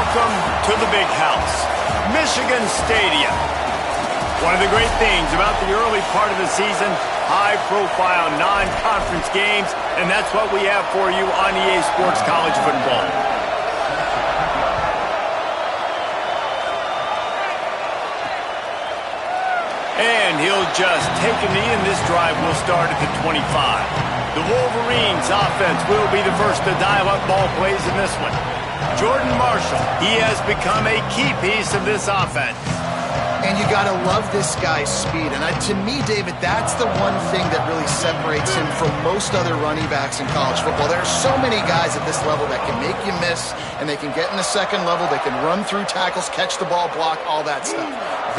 Welcome to the big house, Michigan Stadium. One of the great things about the early part of the season, high-profile non-conference games, and that's what we have for you on EA Sports College Football. And he'll just take a knee, and this drive will start at the 25. The Wolverines' offense will be the first to dial up ball plays in this one. Jordan Marshall, he has become a key piece of this offense. And you got to love this guy's speed. And to me, David, that's the one thing that really separates him from most other running backs in college football. There are so many guys at this level that can make you miss, and they can get in the second level. They can run through tackles, catch the ball, block, all that stuff.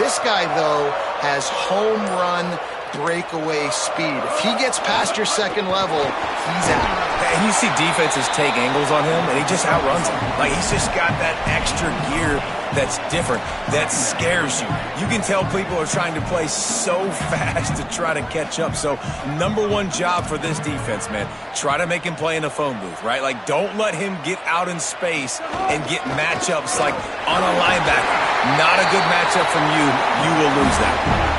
This guy, though, has home run breakaway speed. If he gets past your second level, he's out. And you see defenses take angles on him, and he just outruns them. Like, he's just got that extra gear that's different, that scares you. You can tell people are trying to play so fast to try to catch up. So, number one job for this defense, man, try to make him play in a phone booth, right? Like, don't let him get out in space and get matchups like on a linebacker. Not a good matchup from you. You will lose that.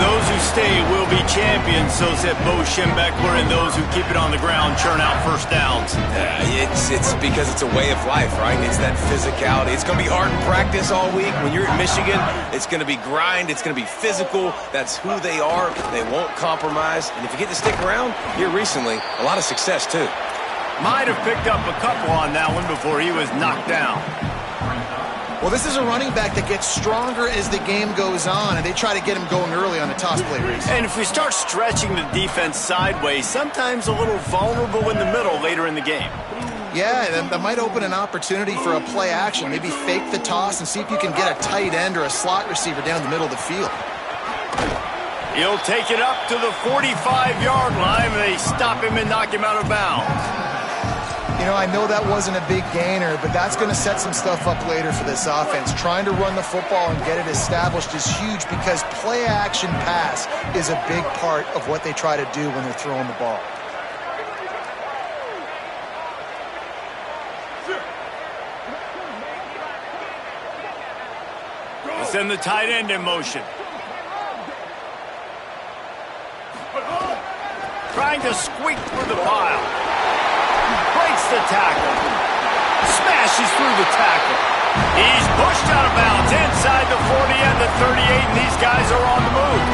Those who stay will be champions, so said Bo Schembechler, and those who keep it on the ground churn out first downs. It's because it's a way of life, right? It's that physicality. It's going to be hard in practice all week. When you're at Michigan, it's going to be grind. It's going to be physical. That's who they are. They won't compromise. And if you get to stick around, here recently, a lot of success, too. Might have picked up a couple on that one before he was knocked down. Well, this is a running back that gets stronger as the game goes on, and they try to get him going early on the toss play race. And if we start stretching the defense sideways, sometimes a little vulnerable in the middle later in the game. Yeah, that might open an opportunity for a play action. Maybe fake the toss and see if you can get a tight end or a slot receiver down the middle of the field. He'll take it up to the 45-yard line, and they stop him and knock him out of bounds. You know, I know that wasn't a big gainer, but that's going to set some stuff up later for this offense. Trying to run the football and get it established is huge because play-action pass is a big part of what they try to do when they're throwing the ball. Send the tight end in motion. Trying to squeak through the pile. Breaks the tackle. Smashes through the tackle. He's pushed out of bounds inside the 40 and the 38, and these guys are on the move.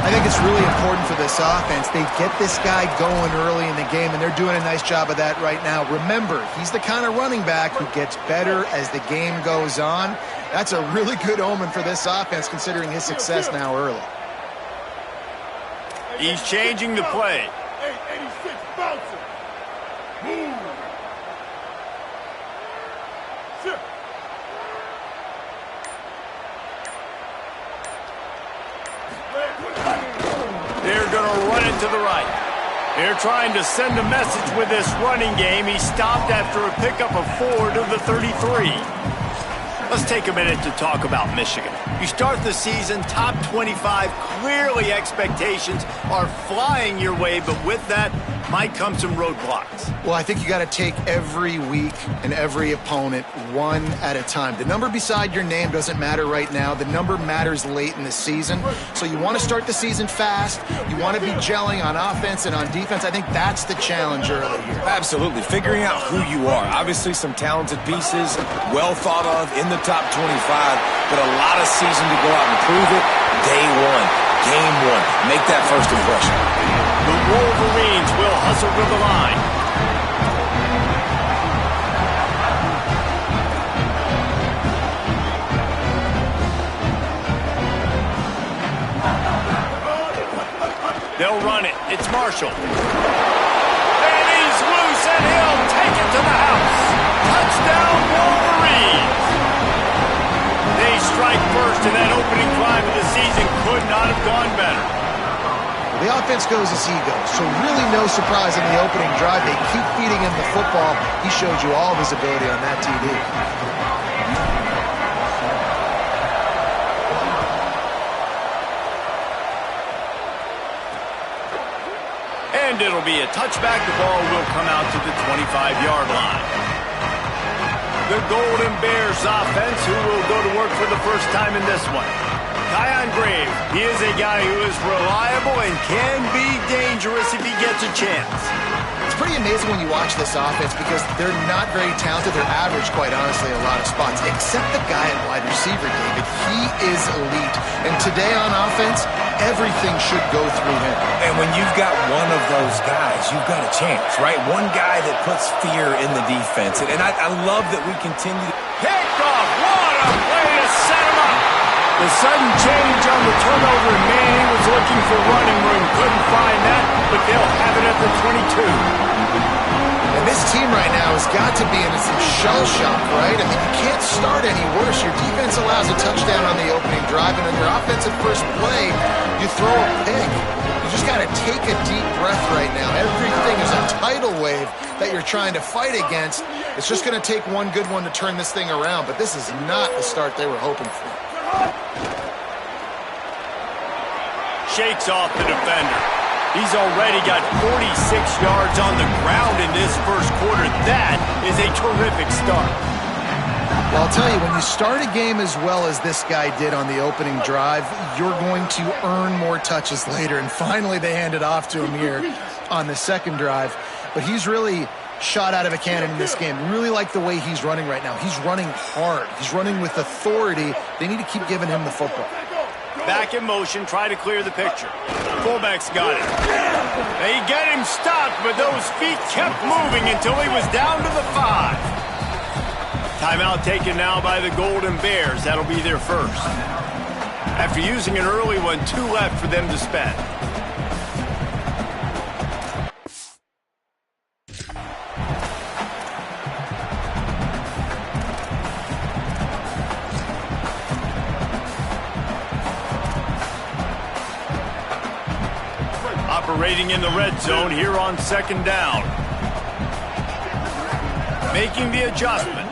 I think it's really important for this offense. They get this guy going early in the game, and they're doing a nice job of that right now. Remember, he's the kind of running back who gets better as the game goes on. That's a really good omen for this offense, considering his success now early. He's changing the play. 886 bouncing. Move. Shift. They're going to run it to the right. They're trying to send a message with this running game. He stopped after a pickup of 4 to the 33. Let's take a minute to talk about Michigan. You start the season top 25. Clearly expectations are flying your way, but with that might come some roadblocks. Well, I think you got to take every week and every opponent one at a time. The number beside your name doesn't matter right now. The number matters late in the season. So you want to start the season fast. You want to be gelling on offense and on defense. I think that's the challenge early here. Absolutely. Figuring out who you are. Obviously some talented pieces, well thought of in the top 25, but a lot of season to go out and prove it. Day one, game one. Make that first impression. The Wolverines will hustle to the line. They'll run it. It's Marshall. And he's loose, and he'll take it to the house. Touchdown, Wolverines. They strike first, and that opening drive of the season could not have gone better. The offense goes as he goes, so really no surprise in the opening drive. They keep feeding him the football. He showed you all of his ability on that TV. And it'll be a touchback. The ball will come out to the 25-yard line. the Golden Bears offense, who will go to work for the first time in this one. Kyion Grave, he is a guy who is reliable and can be dangerous if he gets a chance. It's pretty amazing when you watch this offense because they're not very talented. They're average, quite honestly, in a lot of spots, except the guy at wide receiver, David. He is elite. And today on offense, everything should go through him. And when you've got one of those guys, you've got a chance, right? One guy that puts fear in the defense. And I love that we continue to... Picked off. What a way to set him up. The sudden change on the turnover, and Manning was looking for running room. Couldn't find that, but they'll have it at the 22. And this team right now has got to be in some shell shock, right? I mean, you can't start any worse. Your defense allows a touchdown on the opening drive, and on your offensive first play, you throw a pick. You just got to take a deep breath right now. Everything is a tidal wave that you're trying to fight against. It's just going to take one good one to turn this thing around, but this is not the start they were hoping for. Shakes off the defender. He's already got 46 yards on the ground in this first quarter. That is a terrific start. Well, I'll tell you, when you start a game as well as this guy did on the opening drive, you're going to earn more touches later. And finally, they hand it off to him here on the second drive. But he's really shot out of a cannon in this game. Really like the way he's running right now. He's running hard. He's running with authority. They need to keep giving him the football. Back in motion, try to clear the picture. Fullback's got it. They get him stopped, but those feet kept moving until he was down to the 5. Timeout taken now by the Golden Bears. That'll be their first. After using an early one, 2 left for them to spend. Operating in the red zone here on second down. Making the adjustment.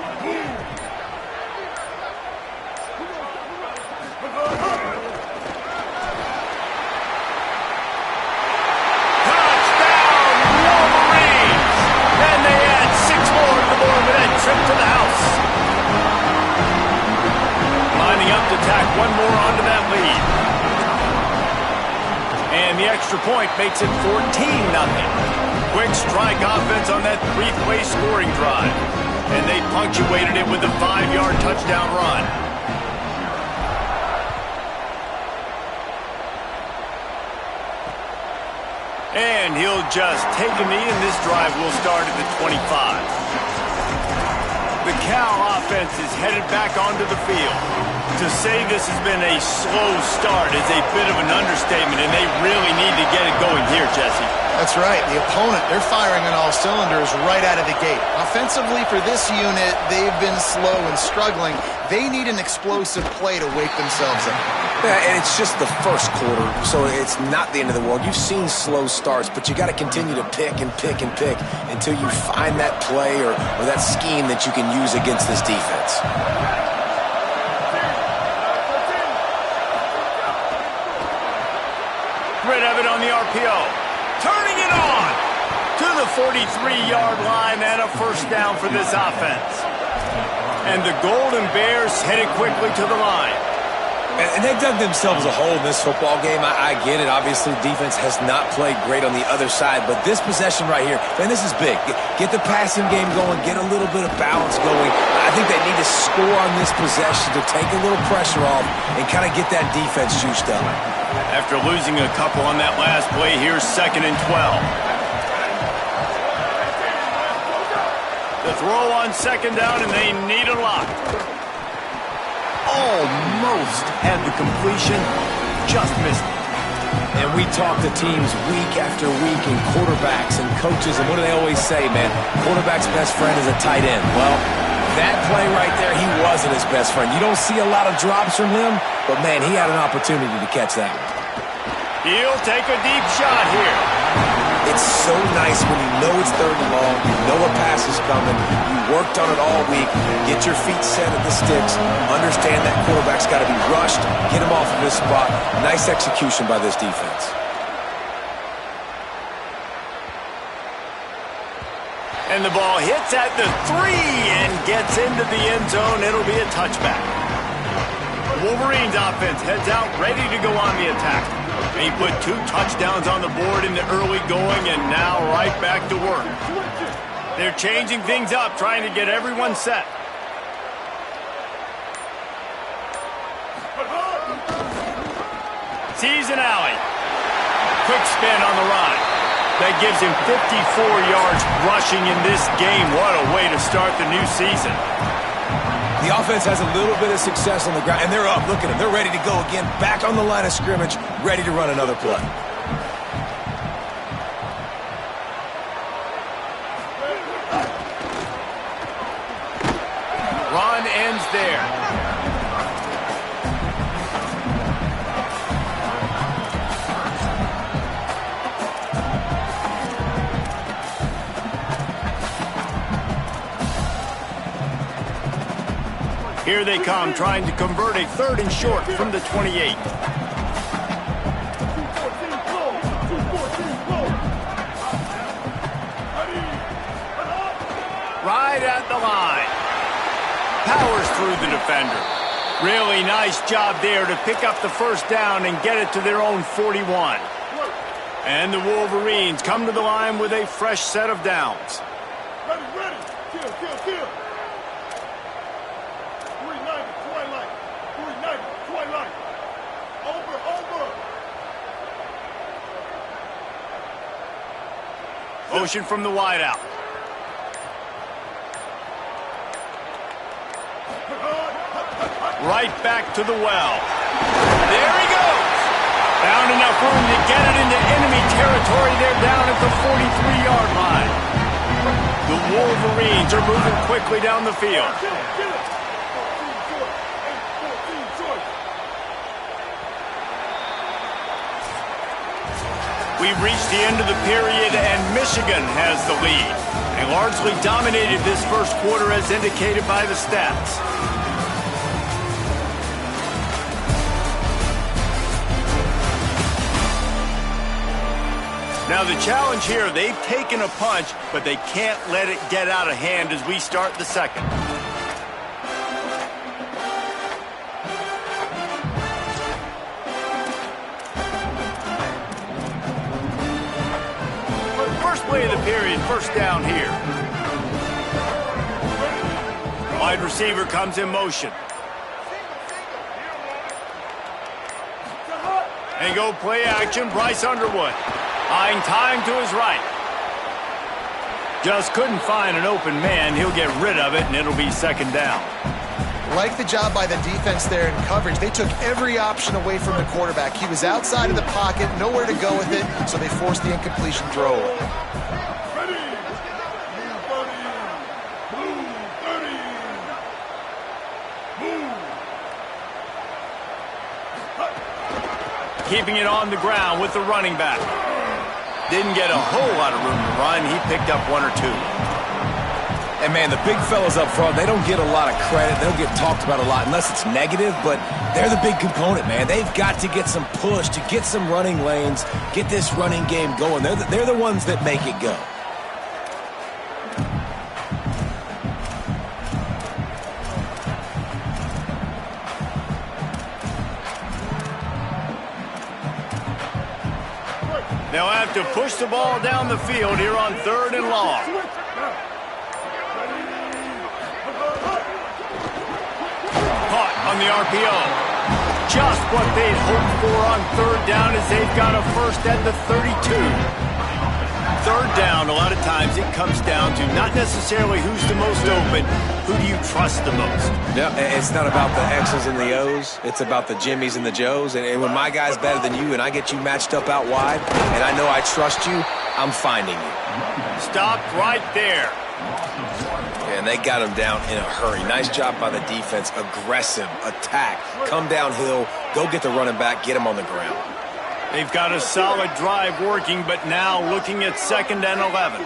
Touchdown, Wolverines! And they add 6 more to the board with that trip to the house. Lining up to tack one more onto that lead. And the extra point makes it 14-0. Quick strike offense on that 3-play scoring drive. And they punctuated it with a 5-yard touchdown run. And he'll just take a knee, and this drive will start at the 25. The Cal offense is headed back onto the field. To say this has been a slow start is a bit of an understatement, and they really need to get it going here, Jesse. That's right. The opponent, they're firing on all cylinders right out of the gate. Offensively for this unit, they've been slow and struggling. They need an explosive play to wake themselves up. Yeah, and it's just the first quarter, so it's not the end of the world. You've seen slow starts, but you got to continue to pick and pick and pick until you find that play or that scheme that you can use against this defense. Rid of it on the RPO. Turning it on to the 43-yard line and a first down for this offense. And the Golden Bears headed quickly to the line. And they dug themselves a hole in this football game. I get it. Obviously, defense has not played great on the other side. But this possession right here, man, this is big. Get the passing game going. Get a little bit of balance going. I think they need to score on this possession to take a little pressure off and kind of get that defense juiced up. After losing a couple on that last play, here's 2nd and 12. The throw on 2nd down, and they need a lot. Almost had the completion, just missed it. And we talk to teams week after week and quarterbacks and coaches, and what do they always say, man? Quarterback's best friend is a tight end. Well, that play right there, he wasn't his best friend. You don't see a lot of drops from him, but, man, he had an opportunity to catch that one. He'll take a deep shot here. It's so nice when you know it's 3rd and long, you know a pass is coming, you worked on it all week, get your feet set at the sticks, understand that quarterback's got to be rushed, get him off of this spot. Nice execution by this defense. And the ball hits at the 3 and gets into the end zone. It'll be a touchback. Wolverines offense heads out, ready to go on the attack. He put 2 touchdowns on the board in the early going and now right back to work. They're changing things up, trying to get everyone set. Sees an alley. Quick spin on the run. That gives him 54 yards rushing in this game. What a way to start the new season. The offense has a little bit of success on the ground, and they're up. Look at them. They're ready to go again. Back on the line of scrimmage, ready to run another play. Run ends there. Here they come, trying to convert a 3rd and short from the 28. Right at the line. Powers through the defender. Really nice job there to pick up the first down and get it to their own 41. And the Wolverines come to the line with a fresh set of downs. Ready, ready. Kill, kill, kill. 390, twilight. 390, twilight. Over, over. Motion from the wideout. Right back to the well. There he goes. Found enough room to get it into enemy territory. They're down at the 43-yard line. The Wolverines are moving quickly down the field. Kill it, kill it. 14 choice. 14 choice. We've reached the end of the period, and Michigan has the lead. They largely dominated this first quarter as indicated by the stats. Now the challenge here, they've taken a punch, but they can't let it get out of hand as we start the second. First play of the period, first down here. Wide receiver comes in motion. And go play action, Bryce Underwood. Buying time to his right. Just couldn't find an open man. He'll get rid of it, and it'll be second down. Like the job by the defense there in coverage. They took every option away from the quarterback. He was outside of the pocket, nowhere to go with it, so they forced the incompletion throw away. Ready. Blue 30. Move. Keeping it on the ground with the running back. Didn't get a whole lot of room to run. He picked up 1 or 2. And, man, the big fellas up front, they don't get a lot of credit. They don't get talked about a lot unless it's negative, but they're the big component, man. They've got to get some push, to get some running lanes, get this running game going. They're the ones that make it go. They'll have to push the ball down the field here on 3rd and long. Caught on the RPO. Just what they'd hoped for on 3rd down as they've got a first at the 32. 3rd down, a lot of times it comes down to not necessarily who's the most open, who do you trust the most? Yeah, it's not about the X's and the O's. It's about the Jimmies and the Joes. And when my guy's better than you and I get you matched up out wide and I know I trust you, I'm finding you. Stopped right there. And they got him down in a hurry. Nice job by the defense. Aggressive, attack, come downhill, go get the running back, get him on the ground. They've got a solid drive working, but now looking at 2nd and 11.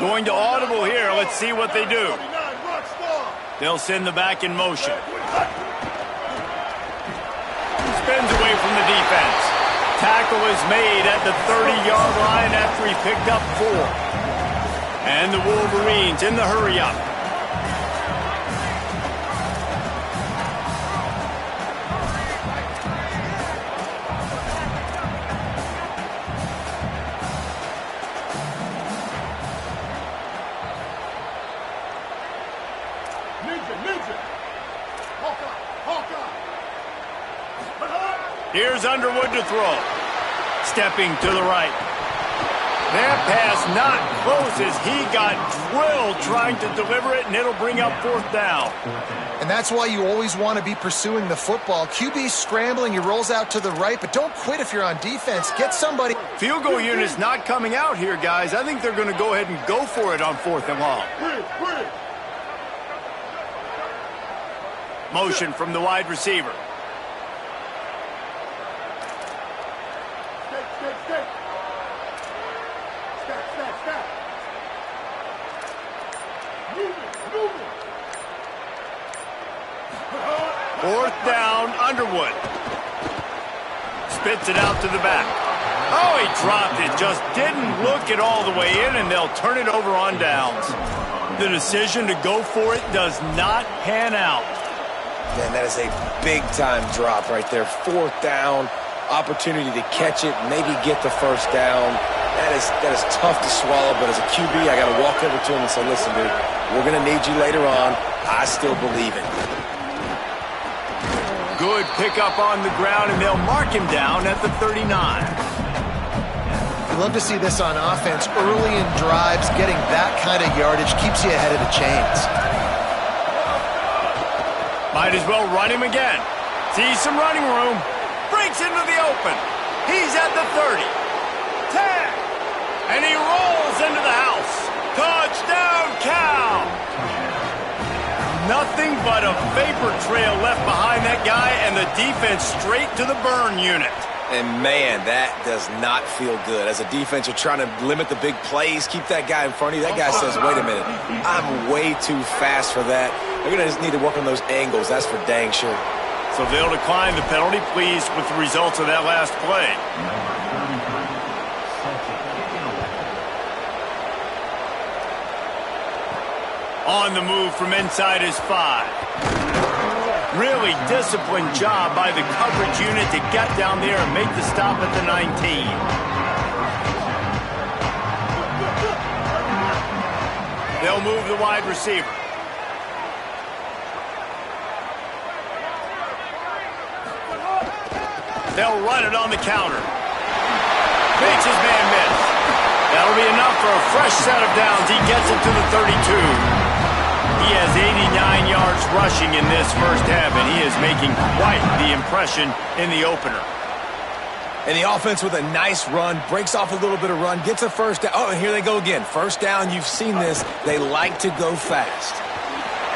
Going to audible here. Let's see what they do. They'll send the back in motion. Spins away from the defense. Tackle is made at the 30-yard line after he picked up 4. And the Wolverines in the hurry-up. Here's Underwood to throw. Stepping to the right. That pass not close as he got drilled trying to deliver it, and it'll bring up 4th down. And that's why you always want to be pursuing the football. QB's scrambling, he rolls out to the right, but don't quit if you're on defense. Get somebody. Field goal unit's not coming out here, guys. I think they're going to go ahead and go for it on 4th and long. Motion from the wide receiver. Fourth down, Underwood. Spits it out to the back. Oh, he dropped it. Just didn't look it all the way in, and they'll turn it over on downs. The decision to go for it does not pan out. Man, that is a big-time drop right there. 4th down, opportunity to catch it, maybe get the 1st down. That is tough to swallow, but as a QB, I got to walk over to him and say, listen, dude, we're going to need you later on. I still believe it. Good pickup on the ground, and they'll mark him down at the 39. You love to see this on offense. Early in drives, getting that kind of yardage keeps you ahead of the chains. Might as well run him again. Sees some running room. Breaks into the open. He's at the 30. 10. And he rolls into the house. Touchdown, Cal! Nothing but a vapor trail left behind that guy, and the defense straight to the burn unit. And, man, that does not feel good. As a defense, you're trying to limit the big plays, keep that guy in front of you. That guy says, wait a minute, I'm way too fast for that. They're going to just need to work on those angles. That's for dang sure. So they'll decline the penalty, pleased with the results of that last play. On the move from inside his 5. Really disciplined job by the coverage unit to get down there and make the stop at the 19. They'll move the wide receiver. They'll run it on the counter. Makes his man miss. That'll be enough for a fresh set of downs. He gets it to the 32. He has 89 yards rushing in this first half, and he is making quite the impression in the opener. And the offense with a nice run, breaks off a little bit of run, gets a 1st down. Oh, and here they go again. 1st down, you've seen this. They like to go fast.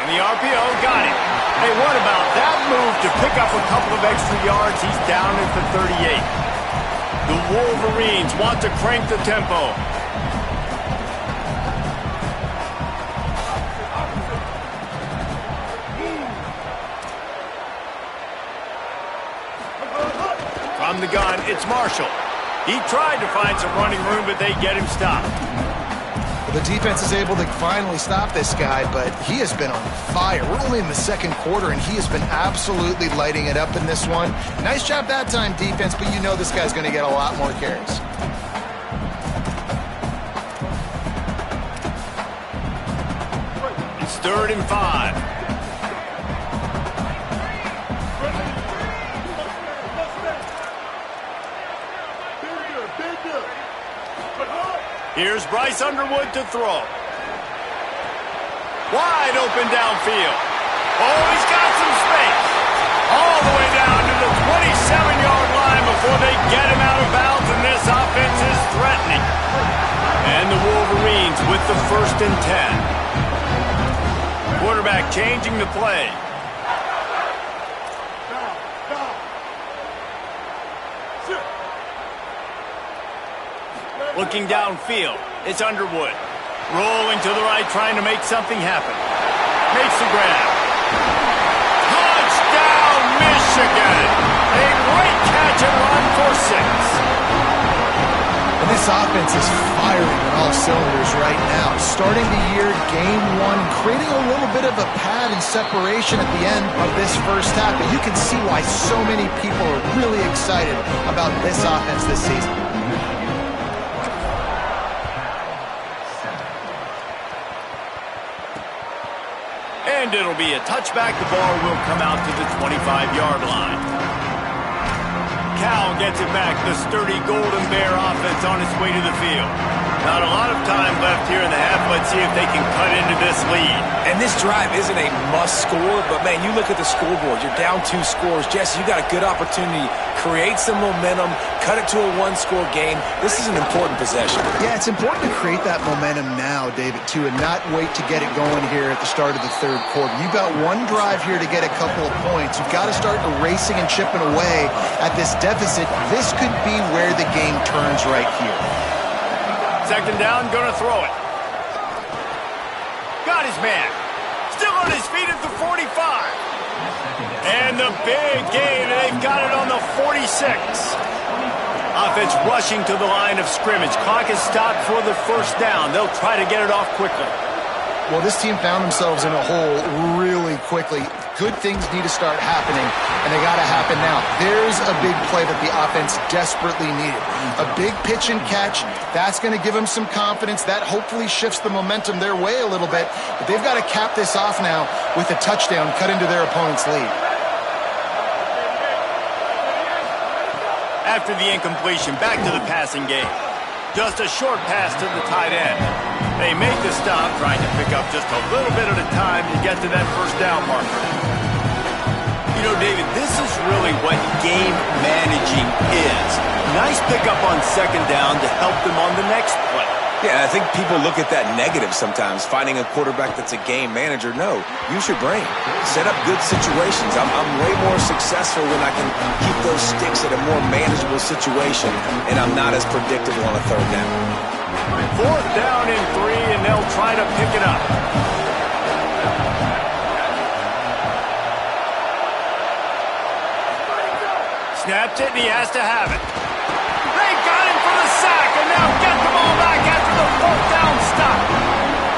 And the RPO got it. Hey, what about that move to pick up a couple of extra yards? He's down at the 38. The Wolverines want to crank the tempo. From the gun, it's Marshall. He tried to find some running room, but they get him stopped. The defense is able to finally stop this guy, but he has been on fire. We're only in the 2nd quarter, and he has been absolutely lighting it up in this one. Nice job that time, defense, but you know this guy's going to get a lot more carries. It's 3rd and 5. Here's Bryce Underwood to throw. Wide open downfield. Oh, he's got some space. All the way down to the 27-yard line before they get him out of bounds, and this offense is threatening. And the Wolverines with the 1st and 10. Quarterback changing the play. Looking downfield, it's Underwood. Rolling to the right, trying to make something happen. Makes the grab. Touchdown, Michigan! A great catch and run for 6. This offense is firing on all cylinders right now. Starting the year, game one, creating a little bit of a pad and separation at the end of this first half. But you can see why so many people are really excited about this offense this season. And it'll be a touchback. The ball will come out to the 25-yard line. Cal gets it back. The sturdy Golden Bear offense on its way to the field. Not a lot of time left here in the half. Let's see if they can cut into this lead. And this drive isn't a must score, but, man, you look at the scoreboard. You're down 2 scores. Jesse, you got a good opportunity. Create some momentum. Cut it to a 1-score game. This is an important possession. Yeah, it's important to create that momentum now, David, too, and not wait to get it going here at the start of the third quarter. You've got one drive here to get a couple of points. You've got to start racing and chipping away at this deficit. This could be where the game turns right here. Second down, gonna throw it. Got his man. Still on his feet at the 45. And the big gain, and they've got it on the 46. Offense rushing to the line of scrimmage. Clock is stopped for the first down. They'll try to get it off quickly. Well, this team found themselves in a hole really quickly. Good things need to start happening, and they got to happen now. There's a big play that the offense desperately needed. A big pitch and catch. That's going to give them some confidence. That hopefully shifts the momentum their way a little bit. But they've got to cap this off now with a touchdown cut into their opponent's lead. After the incompletion, back to the passing game. Just a short pass to the tight end. They make the stop, trying to pick up just a little bit at a time to get to that first down marker. You know, David, this is really what game managing is. Nice pickup on second down to help them on the next play. Yeah, I think people look at that negative sometimes, finding a quarterback that's a game manager. No, use your brain. Set up good situations. I'm way more successful when I can keep those sticks at a more manageable situation, and I'm not as predictable on a third down. Fourth down and 3, and they'll try to pick it up. Snapped it, and he has to have it. They got him for the sack, and now get the ball back after the fourth down stop.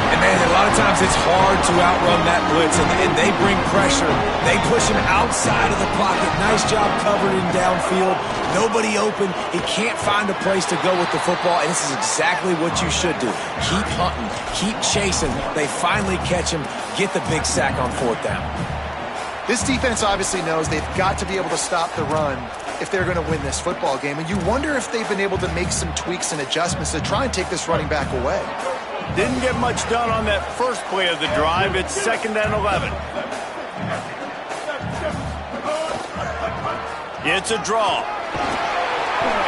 And, man, a lot of times it's hard to outrun that blitz, and they bring pressure. They push him outside of the pocket. Nice job covering downfield. Nobody open. He can't find a place to go with the football, and this is exactly what you should do. Keep hunting. Keep chasing. They finally catch him. Get the big sack on fourth down. This defense obviously knows they've got to be able to stop the run if they're going to win this football game. And you wonder if they've been able to make some tweaks and adjustments to try and take this running back away. Didn't get much done on that first play of the drive. It's 2nd and 11. It's a draw.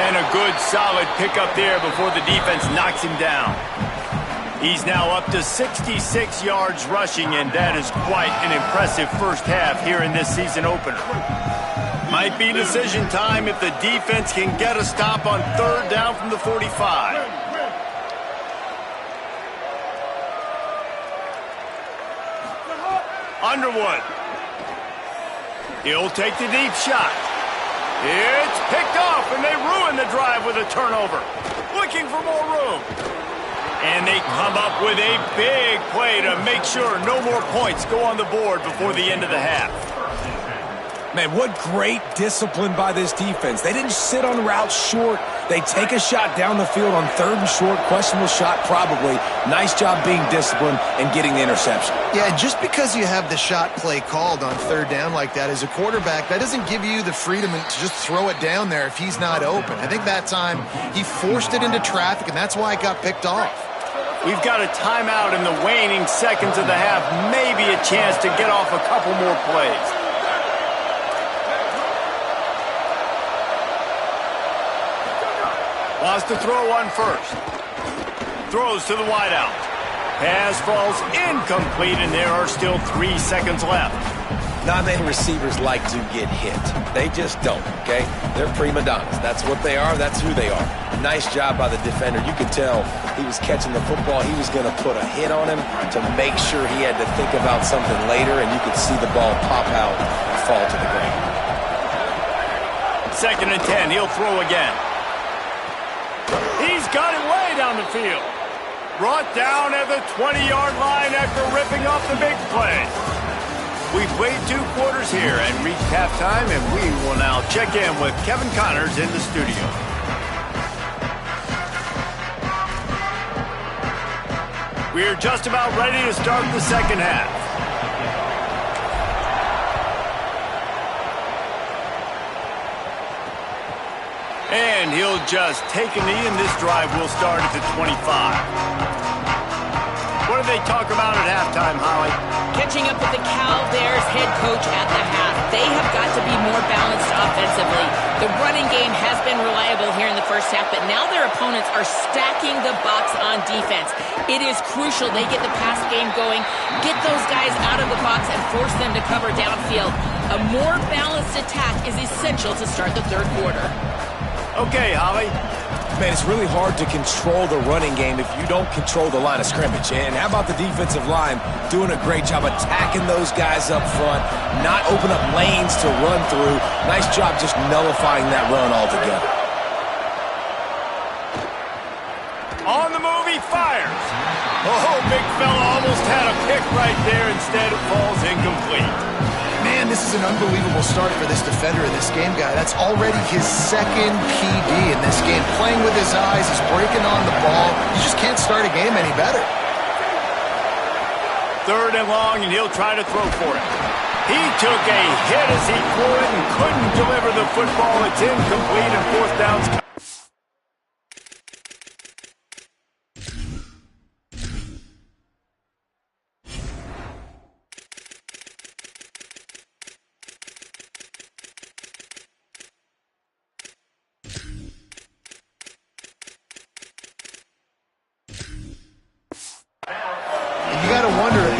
And a good solid pickup there before the defense knocks him down. He's now up to 66 yards rushing, and that is quite an impressive first half here in this season opener. Might be decision time if the defense can get a stop on third down from the 45. Underwood. He'll take the deep shot. It's picked off, and they ruin the drive with a turnover. Looking for more room. And they come up with a big play to make sure no more points go on the board before the end of the half. Man, what great discipline by this defense. They didn't sit on routes short. They take a shot down the field on third and short. Questionable shot, probably. Nice job being disciplined and getting the interception. Yeah, just because you have the shot play called on third down like that as a quarterback, that doesn't give you the freedom to just throw it down there if he's not open. I think that time he forced it into traffic, and that's why it got picked off. We've got a timeout in the waning seconds of the half. Maybe a chance to get off a couple more plays. Wants to throw on first. Throws to the wideout. Pass falls incomplete, and there are still 3 seconds left. Non-name receivers like to get hit. They just don't, okay? They're prima donnas. That's what they are. That's who they are. Nice job by the defender. You could tell he was catching the football. He was going to put a hit on him to make sure he had to think about something later, and you could see the ball pop out and fall to the ground. 2nd and 10. He'll throw again. He He's got it way down the field. Brought down at the 20-yard line after ripping off the big play. We've played 2 quarters here and reached halftime, and we will now check in with Kevin Connors in the studio. We're just about ready to start the second half. And he'll just take a knee, and this drive will start at the 25. What do they talk about at halftime, Holly? Catching up with the Cal Bears head coach at the half. They have got to be more balanced offensively. The running game has been reliable here in the first half, but now their opponents are stacking the box on defense. It is crucial they get the pass game going, get those guys out of the box, and force them to cover downfield. A more balanced attack is essential to start the third quarter. Okay, Holly. Man, it's really hard to control the running game if you don't control the line of scrimmage. And how about the defensive line doing a great job attacking those guys up front, not open up lanes to run through. Nice job just nullifying that run altogether. On the move, he fires. Oh, big fella almost had a pick right there. Instead, it falls incomplete. Man, this is an unbelievable start for this defender in this game, guy. That's already his second PD in this game. Playing with his eyes, he's breaking on the ball. You just can't start a game any better. 3rd and long, and he'll try to throw for it. He took a hit as he threw it and couldn't deliver the football. It's incomplete, and 4th down's coming.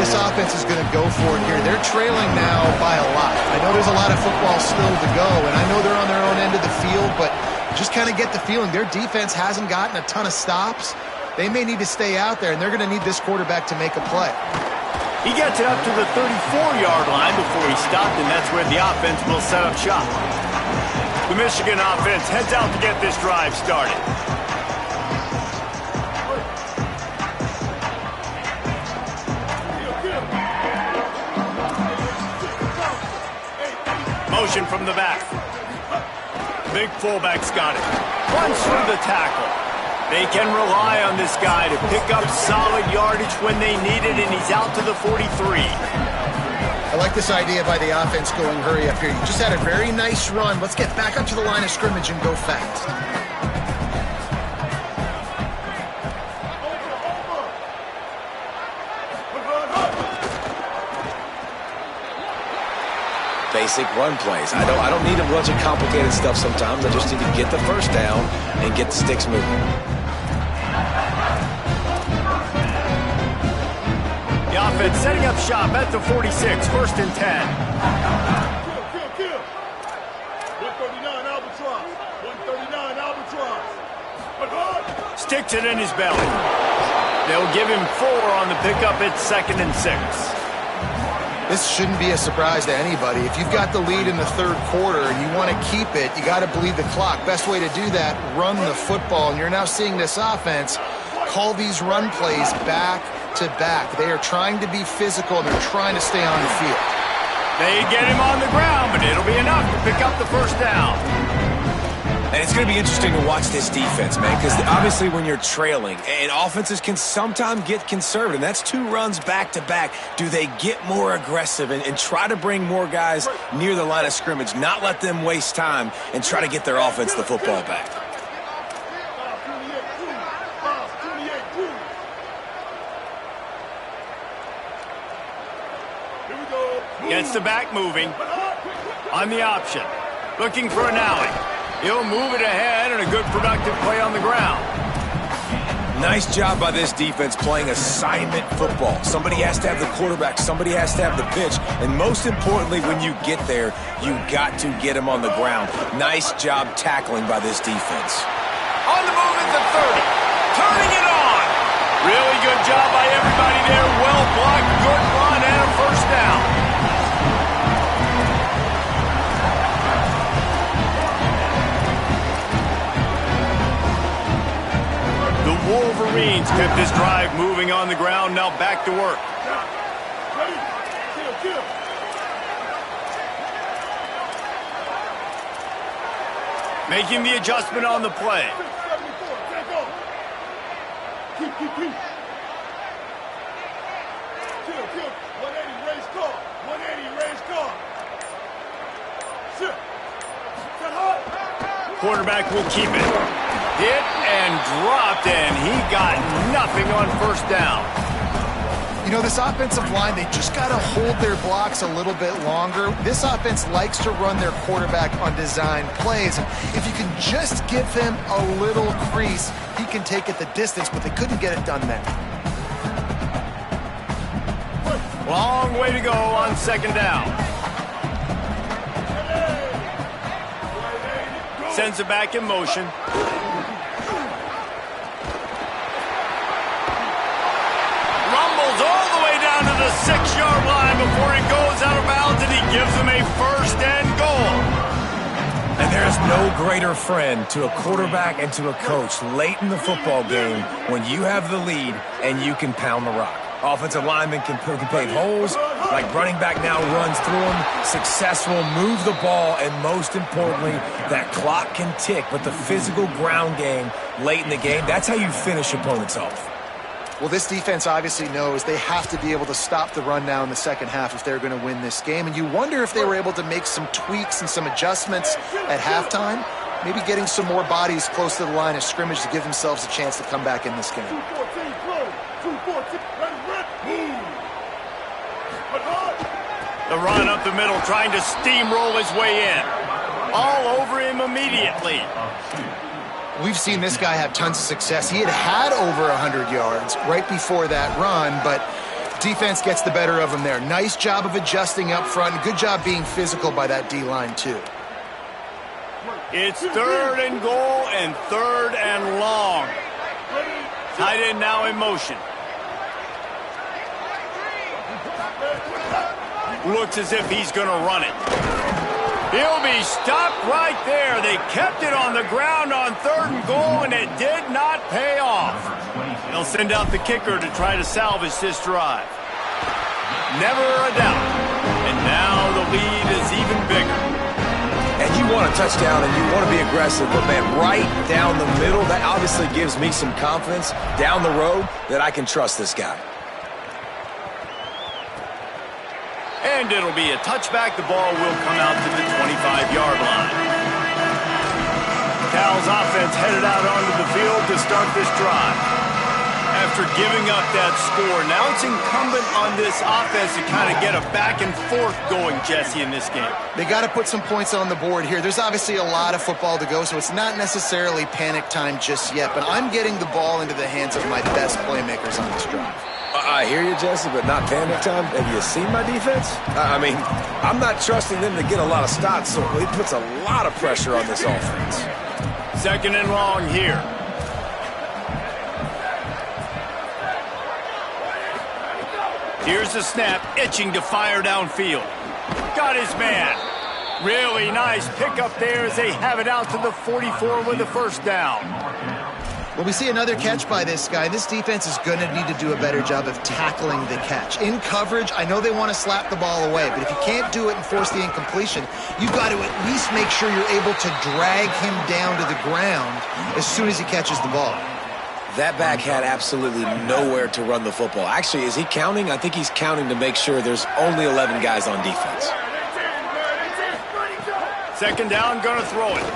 Offense is going to go for it here. They're trailing now by a lot. I know there's a lot of football still to go, and I know they're on their own end of the field, but just kind of get the feeling their defense hasn't gotten a ton of stops. They may need to stay out there, and they're going to need this quarterback to make a play. He gets it up to the 34-yard line before he stopped, and that's where the offense will set up shop. The Michigan offense heads out to get this drive started. Motion from the back. Big fullback's got it. Runs through the tackle. They can rely on this guy to pick up solid yardage when they need it, and he's out to the 43. I like this idea by the offense going hurry up here. You just had a very nice run. Let's get back up to the line of scrimmage and go fast. Basic run plays. I don't need a bunch of complicated stuff sometimes. I just need to get the first down and get the sticks moving. The offense setting up shop at the 46, 1st and 10. Kill. 139 Albatross. 139 Albatross. Sticks it in his belly. They'll give him 4 on the pickup. It's 2nd and 6. This shouldn't be a surprise to anybody. If you've got the lead in the 3rd quarter and you want to keep it, you got to bleed the clock. Best way to do that, run the football. And you're now seeing this offense call these run plays back to back. They are trying to be physical, and they're trying to stay on the field. They get him on the ground, but it'll be enough to pick up the 1st down. And it's going to be interesting to watch this defense, man, because obviously when you're trailing, and offenses can sometimes get conservative, and that's 2 runs back-to-back. Do they get more aggressive and try to bring more guys near the line of scrimmage, not let them waste time, and try to get their offense the football back? Gets the back moving on the option. Looking for an alley. He'll move it ahead, and a good productive play on the ground. Nice job by this defense playing assignment football. Somebody has to have the quarterback. Somebody has to have the pitch. And most importantly, when you get there, you got to get him on the ground. Nice job tackling by this defense. On the move at the 30. Turning it on. Really good job by everybody there. Well blocked, good run, and a 1st down. Wolverines kept this drive moving on the ground. Now back to work. Ready? Kill. Making the adjustment on the play. 674, take off. Keep. Kill. 180, raise car. 180, raise car. Sit. Set hard. Quarterback will keep it. Hit and dropped, and he got nothing on first down. You know, this offensive line, they just got to hold their blocks a little bit longer. This offense likes to run their quarterback on design plays. And if you can just give him a little crease, he can take it the distance, but they couldn't get it done there. Long way to go on second down. Sends it back in motion. Rumbles all the way down to the 6-yard line before he goes out of bounds, and he gives him a first and goal. And there's no greater friend to a quarterback and to a coach late in the football game when you have the lead and you can pound the rock. Offensive linemen can pave holes, like running back now runs through them, successful, move the ball, and most importantly, that clock can tick, but the physical ground game late in the game, that's how you finish opponents off. Well, this defense obviously knows they have to be able to stop the run now in the second half if they're going to win this game, and you wonder if they were able to make some tweaks and some adjustments at halftime, maybe getting some more bodies close to the line of scrimmage to give themselves a chance to come back in this game. 214, close. 214, ready, move. The run up the middle, trying to steamroll his way in. All over him immediately. We've seen this guy have tons of success. He had over 100 yards right before that run, but defense gets the better of him there. Nice job of adjusting up front. Good job being physical by that D-line, too. It's third and goal and third and long. Tight end now in motion. Looks as if he's going to run it. He'll be stopped right there. They kept it on the ground on third and goal, and it did not pay off. They'll send out the kicker to try to salvage this drive. Never a doubt. And now the lead is even bigger. And you want a touchdown and you want to be aggressive, but man, right down the middle, that obviously gives me some confidence down the road that I can trust this guy. And it'll be a touchback. The ball will come out to the 25-yard line. Cal's offense headed out onto the field to start this drive. After giving up that score, now it's incumbent on this offense to kind of get a back and forth going, Jesse, in this game. They got to put some points on the board here. There's obviously a lot of football to go, so it's not necessarily panic time just yet, but I'm getting the ball into the hands of my best playmakers on this drive. I hear you, Jesse, but not panic time. Have you seen my defense? I mean, I'm not trusting them to get a lot of stops, so it puts a lot of pressure on this offense. Second and long here. Here's the snap, itching to fire downfield. Got his man. Really nice pickup there as they have it out to the 44 with the first down. Well, we see another catch by this guy. This defense is going to need to do a better job of tackling the catch. In coverage, I know they want to slap the ball away, but if you can't do it and force the incompletion, you've got to at least make sure you're able to drag him down to the ground as soon as he catches the ball. That back had absolutely nowhere to run the football. Actually, is he counting? I think he's counting to make sure there's only 11 guys on defense. Second down, gonna throw it.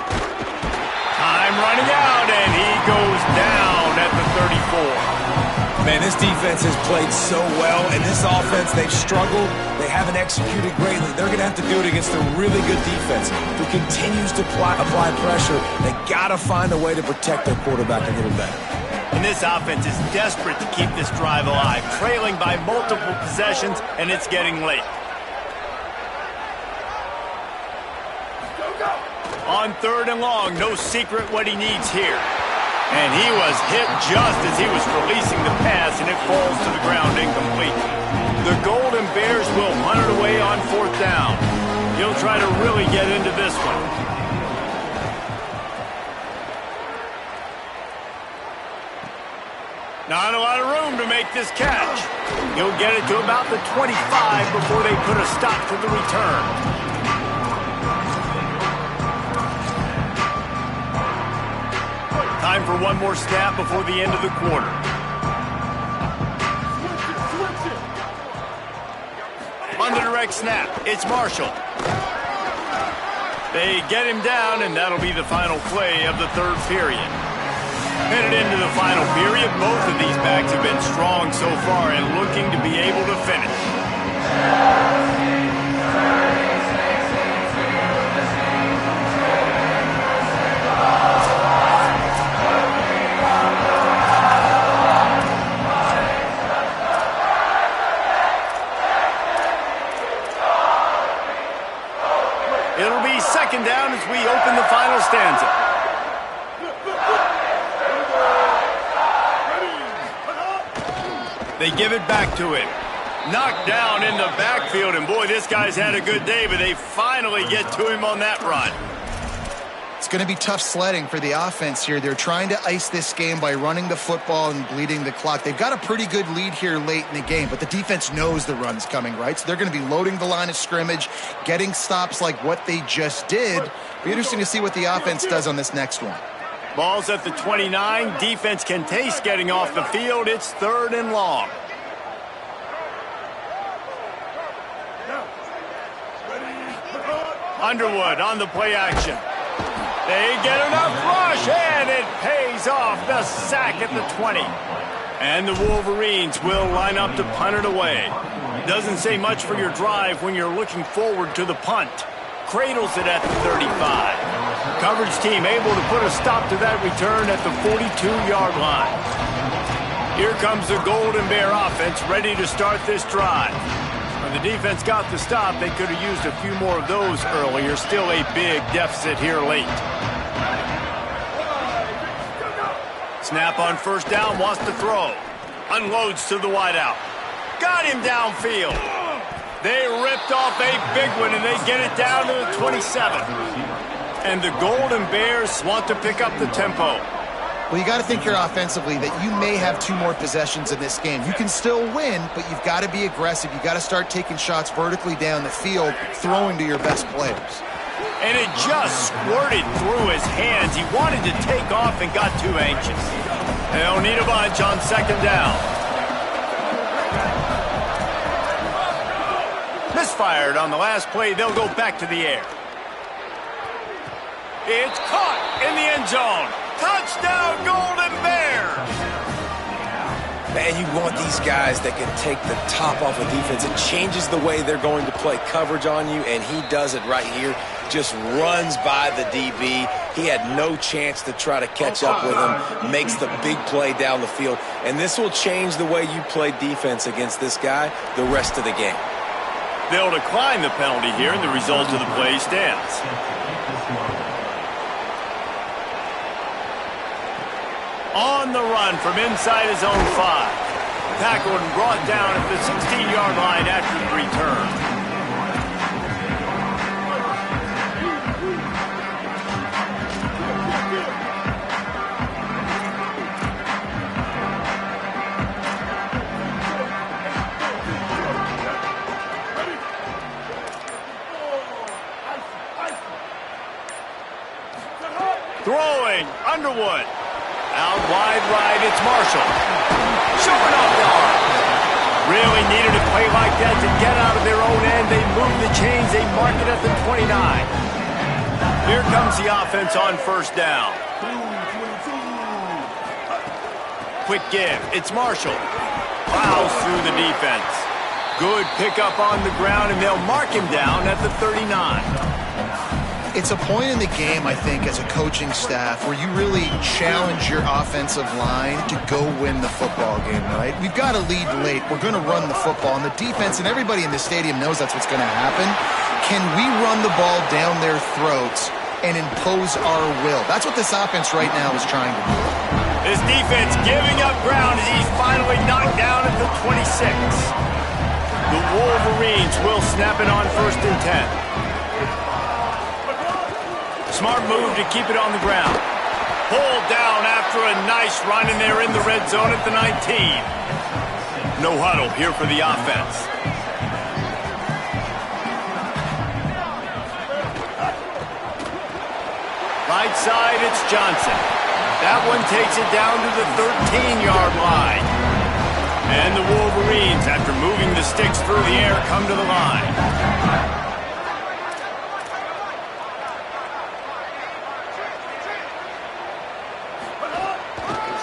Time running out, and he goes down at the 34. Man, this defense has played so well, and this offense, they've struggled. They haven't executed greatly. They're going to have to do it against a really good defense who continues to apply pressure. They got to find a way to protect their quarterback a little better. And this offense is desperate to keep this drive alive, trailing by multiple possessions, and it's getting late. On third and long, no secret what he needs here. And he was hit just as he was releasing the pass, and it falls to the ground incomplete. The Golden Bears will hunt it away on fourth down. He'll try to really get into this one. Not a lot of room to make this catch. He'll get it to about the 25 before they put a stop to the return. Time for one more snap before the end of the quarter. On the direct snap, it's Marshall. They get him down, and that'll be the final play of the third period. Headed into the final period, both of these backs have been strong so far and looking to be able to finish. It'll be second down as we open the final stanza. They give it back to him. Knocked down in the backfield, and boy, this guy's had a good day, but they finally get to him on that run. It's going to be tough sledding for the offense here. They're trying to ice this game by running the football and bleeding the clock. They've got a pretty good lead here late in the game, but the defense knows the run's coming, right? So they're going to be loading the line of scrimmage, getting stops like what they just did. It'll be interesting to see what the offense does on this next one. Ball's at the 29. Defense can taste getting off the field. It's third and long. Underwood on the play action. They get enough rush, and it pays off. The sack at the 20. And the Wolverines will line up to punt it away. Doesn't say much for your drive when you're looking forward to the punt. Cradles it at the 35. Coverage team able to put a stop to that return at the 42-yard line. Here comes the Golden Bear offense ready to start this drive. When the defense got the stop, they could have used a few more of those earlier. Still a big deficit here late. Snap on first down, wants to throw. Unloads to the wideout. Got him downfield. They ripped off a big one, and they get it down to the 27. And the Golden Bears want to pick up the tempo. Well, you got to think here offensively that you may have two more possessions in this game. You can still win, but you've got to be aggressive. You've got to start taking shots vertically down the field, throwing to your best players. And it just squirted through his hands. He wanted to take off and got too anxious. They'll need a bunch on second down. Misfired on the last play. They'll go back to the air. It's caught in the end zone. Touchdown, Golden Bears! Man, you want these guys that can take the top off of defense. It changes the way they're going to play coverage on you, and he does it right here. Just runs by the DB. He had no chance to try to catch up with him. Makes the big play down the field. And this will change the way you play defense against this guy the rest of the game. They'll decline the penalty here, and the result of the play stands. On the run from inside his own 5. Tackled and brought down at the 16-yard line after the return. Throwing, Underwood. Out wide right, it's Marshall. Showing off the arm. Really needed a play like that to get out of their own end. They move the chains. They mark it at the 29. Here comes the offense on first down. Quick give. It's Marshall. Plows through the defense. Good pickup on the ground, and they'll mark him down at the 39. It's a point in the game, I think, as a coaching staff where you really challenge your offensive line to go win the football game, right? We've got to lead late. We're going to run the football. And the defense and everybody in the stadium knows that's what's going to happen. Can we run the ball down their throats and impose our will? That's what this offense right now is trying to do. This defense giving up ground as he's finally knocked down at the 26. The Wolverines will snap it on first and 10. Smart move to keep it on the ground. Pulled down after a nice run, and they're in the red zone at the 19. No huddle here for the offense. Right side, it's Johnson. That one takes it down to the 13-yard line. And the Wolverines, after moving the sticks through the air, come to the line.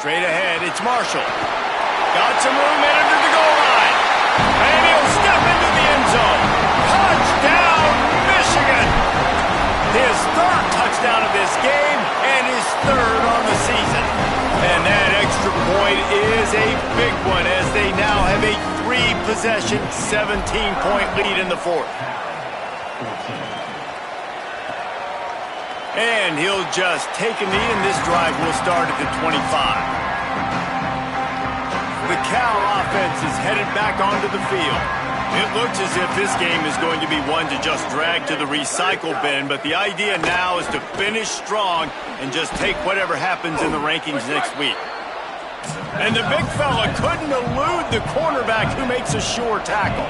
Straight ahead, it's Marshall. Got some room headed to the goal line. And he'll step into the end zone. Touchdown, Michigan! His third touchdown of this game and his third on the season. And that extra point is a big one as they now have a 3-possession, 17-point lead in the fourth. And he'll just take a knee, and this drive will start at the 25. The Cal offense is headed back onto the field. It looks as if this game is going to be one to just drag to the recycle bin, but the idea now is to finish strong and just take whatever happens in the rankings next week. And the big fella couldn't elude the cornerback who makes a sure tackle.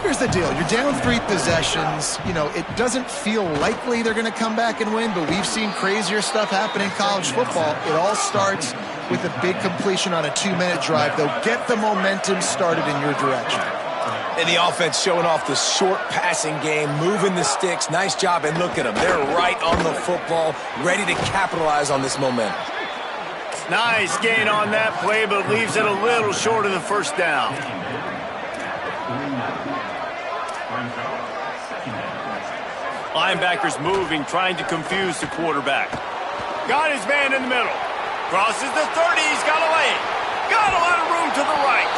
Here's the deal. You're down 3 possessions. You know, it doesn't feel likely they're going to come back and win, but we've seen crazier stuff happen in college football. It all starts with a big completion on a 2-minute drive. They'll get the momentum started in your direction. And the offense showing off the short passing game, moving the sticks. Nice job, and look at them. They're right on the football, ready to capitalize on this momentum. Nice gain on that play, but leaves it a little short of the first down. Linebackers moving, trying to confuse the quarterback. Got his man in the middle. Crosses the 30, he's got a lane. Got a lot of room to the right.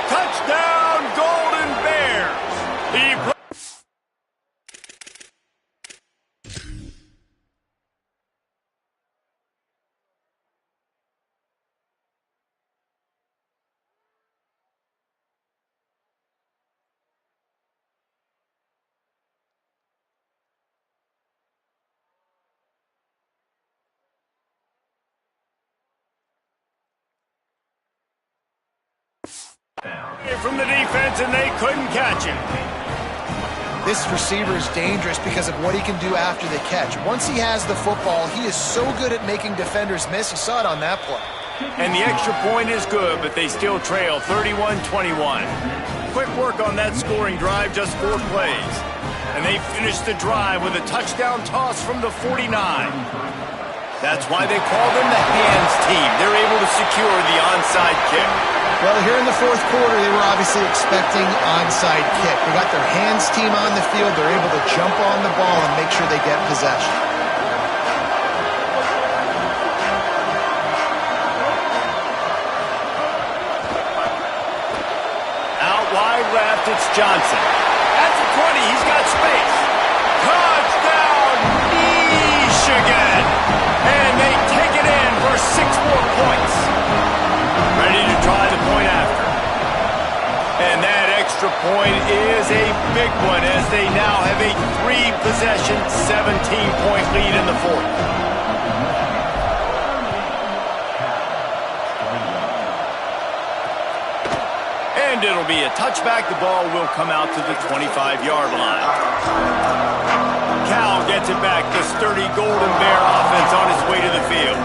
Touchdown, Golden Bears. From the defense, and they couldn't catch him. This receiver is dangerous because of what he can do after the catch. Once he has the football, he is so good at making defenders miss. You saw it on that play. And the extra point is good, but they still trail 31-21. Quick work on that scoring drive, just 4 plays. And they finished the drive with a touchdown toss from the 49. That's why they call them the hands team. They're able to secure the onside kick. Well, here in the fourth quarter, they were obviously expecting onside kick. They got their hands team on the field. They're able to jump on the ball and make sure they get possession. Out wide left, it's Johnson. At the 20, he's got space. Touchdown, Michigan! And they take it in for 6 more points. Ready to try the point after. And that extra point is a big one as they now have a 3-possession, 17-point lead in the fourth. And it'll be a touchback. The ball will come out to the 25-yard line. Cal gets it back. The sturdy Golden Bear offense on its way to the field.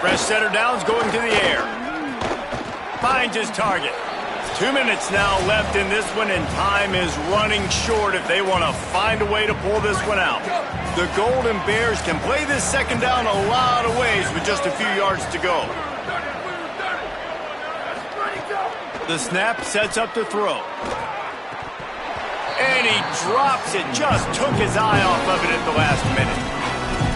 Fresh setter downs going to the air. Finds his target. 2 minutes now left in this one, and time is running short if they want to find a way to pull this one out. The Golden Bears can play this second down a lot of ways with just a few yards to go. The snap sets up to throw. And he drops it. Just took his eye off of it at the last minute.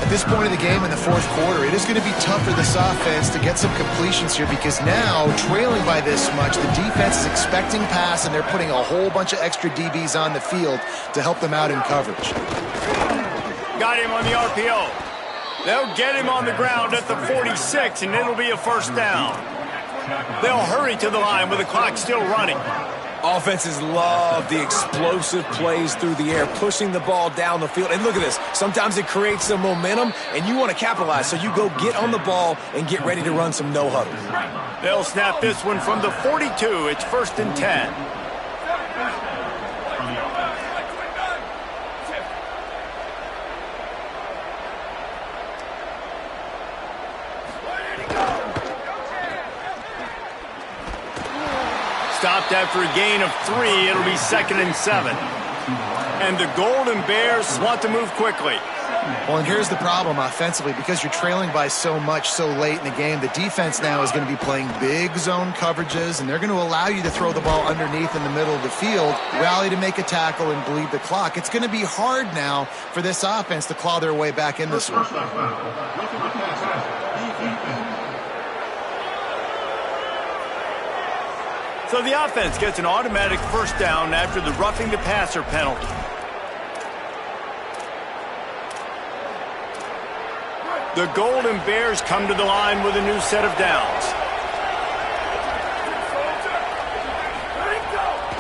At this point of the game in the fourth quarter, it is going to be tough for this offense to get some completions here because now, trailing by this much, the defense is expecting pass, and they're putting a whole bunch of extra DBs on the field to help them out in coverage. Got him on the RPO. They'll get him on the ground at the 46, and it'll be a first down. They'll hurry to the line with the clock still running. Offenses love the explosive plays through the air, pushing the ball down the field. And look at this. Sometimes it creates some momentum, and you want to capitalize. So you go get on the ball and get ready to run some no-huddle. They'll snap this one from the 42. It's 1st and 10. Stopped after a gain of 3. It'll be 2nd and 7. And the Golden Bears want to move quickly. Well, and here's the problem offensively. Because you're trailing by so much so late in the game, the defense now is going to be playing big zone coverages, and they're going to allow you to throw the ball underneath in the middle of the field, rally to make a tackle, and bleed the clock. It's going to be hard now for this offense to claw their way back in this one. So the offense gets an automatic 1st down after the roughing the passer penalty. The Golden Bears come to the line with a new set of downs.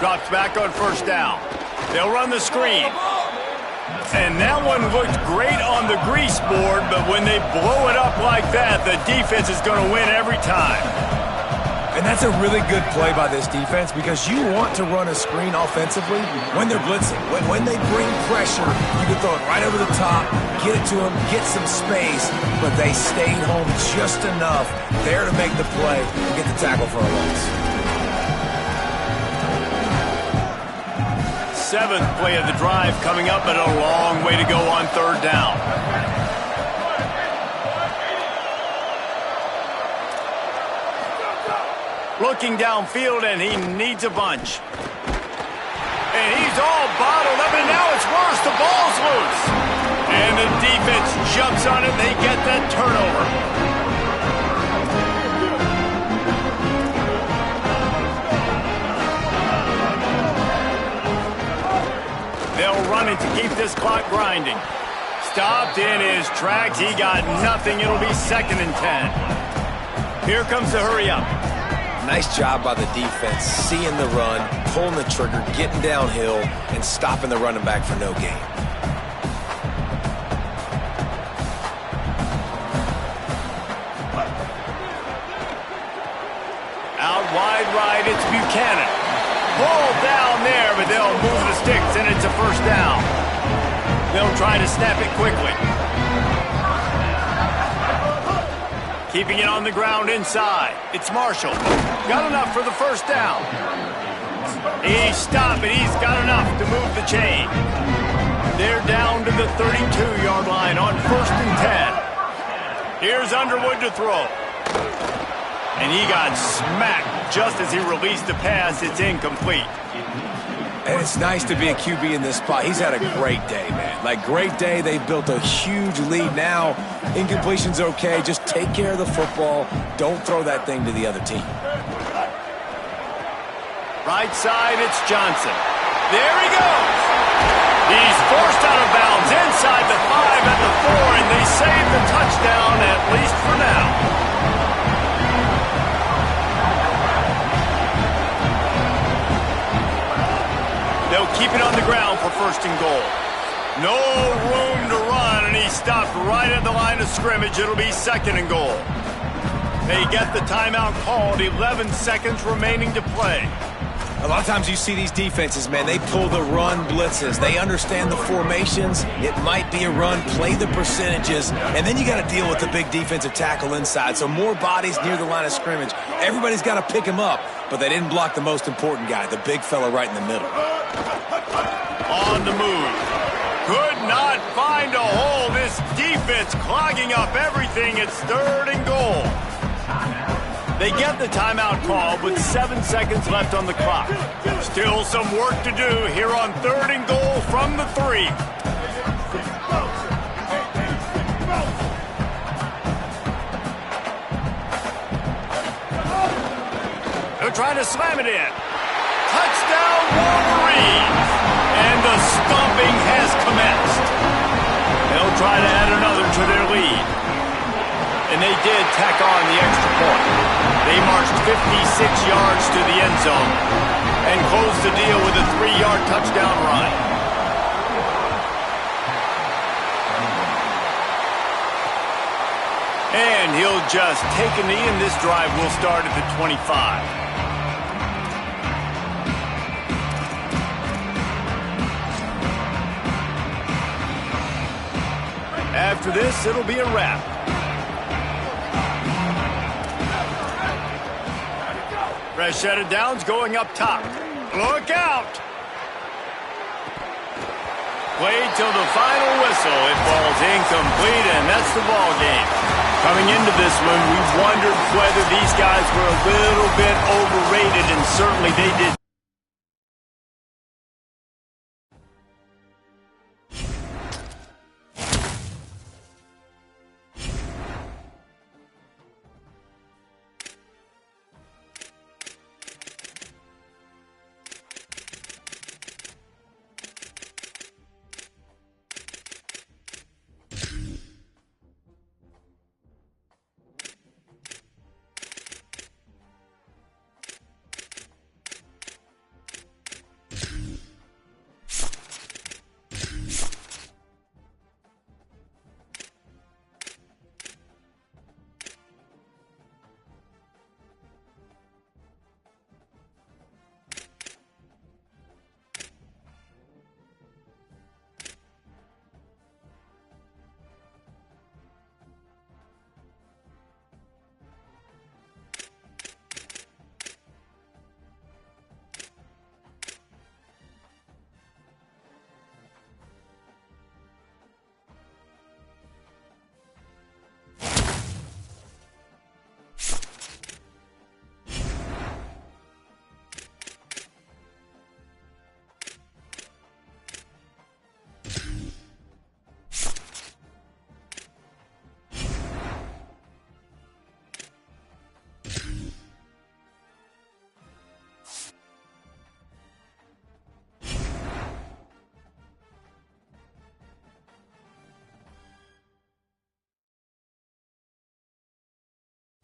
Drops back on 1st down. They'll run the screen. And that one looked great on the grease board, but when they blow it up like that, the defense is going to win every time. And that's a really good play by this defense because you want to run a screen offensively when they're blitzing. When they bring pressure, you can throw it right over the top, get it to them, get some space, but they stayed home just enough there to make the play and get the tackle for a loss. 7th play of the drive coming up, but a long way to go on 3rd down. Looking downfield, and he needs a bunch. And he's all bottled up, and now it's worse. The ball's loose. And the defense jumps on it, and they get that turnover. They'll run it to keep this clock grinding. Stopped in his tracks. He got nothing. It'll be 2nd and 10. Here comes the hurry up. Nice job by the defense, seeing the run, pulling the trigger, getting downhill, and stopping the running back for no gain. Out wide right, it's Buchanan. Pulled down there, but they'll move the sticks, and it's a 1st down. They'll try to snap it quickly. Keeping it on the ground inside. It's Marshall. Got enough for the 1st down. He stopped, but he's got enough to move the chain. They're down to the 32-yard line on 1st and 10. Here's Underwood to throw. And he got smacked just as he released the pass. It's incomplete. And it's nice to be a QB in this spot. He's had a great day, man. Like, great day. They've built a huge lead now. Incompletion's okay. Just take care of the football. Don't throw that thing to the other team. Right side, it's Johnson. There he goes. He's forced out of bounds inside the 5 at the 4, and they save the touchdown, at least for now. They'll keep it on the ground for 1st and goal. No room to run, and he stopped right at the line of scrimmage. It'll be 2nd and goal. They get the timeout called, 11 seconds remaining to play. A lot of times you see these defenses, man, they pull the run blitzes. They understand the formations. It might be a run, play the percentages, and then you got to deal with the big defensive tackle inside. So more bodies near the line of scrimmage. Everybody's got to pick him up, but they didn't block the most important guy, the big fella right in the middle. On the move. Could not find a hole. This defense clogging up everything. It's 3rd and goal. They get the timeout call with 7 seconds left on the clock. Still some work to do here on 3rd and goal from the 3. They're trying to slam it in. Touchdown, Wolverines! And the stomping has commenced. They'll try to add another to their lead. And they did tack on the extra point. They marched 56 yards to the end zone and close the deal with a 3-yard touchdown run. And he'll just take a knee, and this drive will start at the 25. After this, it'll be a wrap. Fresh set of downs going up top. Look out! Played till the final whistle. It falls incomplete, and that's the ball game. Coming into this one, we wondered whether these guys were a little bit overrated, and certainly they did.